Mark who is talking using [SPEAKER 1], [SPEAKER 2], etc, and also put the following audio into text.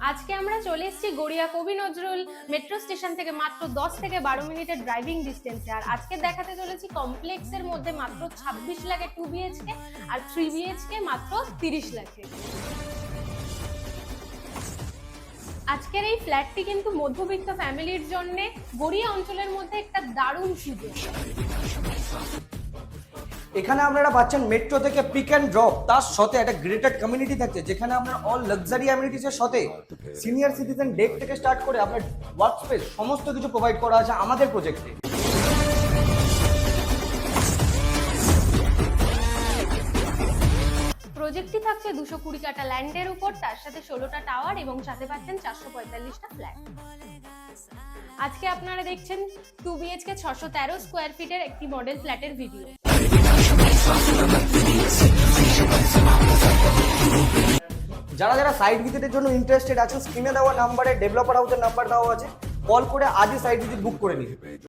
[SPEAKER 1] আজকে আমরা চলে এসেছি গড়িয়া কবি নজরুল মেট্রো স্টেশন থেকে মাত্র 10 থেকে 12 মিনিটের ড্রাইভিং ডিস্টেন্সে। আর আজকে দেখাতে চলেছি কমপ্লেক্সের মধ্যে মাত্র 26 লাখে 2 বিএইচকে আর 3 বিএইচকে মাত্র 30 লাখে। আজকের এই ফ্ল্যাটটি কিন্তু মধ্যবিত্ত ফ্যামিলির জন্য গড়িয়া অঞ্চলের মধ্যে একটা দারুণ সুযোগ।
[SPEAKER 2] এখানে আপনারা পাচ্ছেন মেট্রো থেকে পিক অ্যান্ড ড্রপ, তার সাথে একটা গ্রেটেড কমিউনিটি থাকছে যেখানে আপনার অল লাক্সারি অ্যামিনিটিসের সাথে সিনিয়র সিটিজেন ডেক থেকে স্টার্ট করে আপনার ওয়ার্ক স্পেস সমস্ত কিছু প্রোভাইড করা আছে আমাদের প্রজেক্টে।
[SPEAKER 1] প্রজেক্টটি থাকছে 220 কাঠা ল্যান্ডের উপর, তার সাথে 16টা টাওয়ার এবং সাথে পাচ্ছেন 445টা ফ্ল্যাট। আজকে আপনারা দেখছেন 2 বিএইচকে 613 স্কোয়ার ফিটের একটি মডেল ফ্ল্যাটের ভিডিও।
[SPEAKER 2] যারা যারা সাইট ভিজিটের জন্য ইন্টারেস্টেড আছেন, স্ক্রিনে দেওয়া নাম্বারে ডেভেলপার হাউসের নাম্বার দেওয়া আছে, কল করে আজই সাইট ভিজিট বুক করে নিন।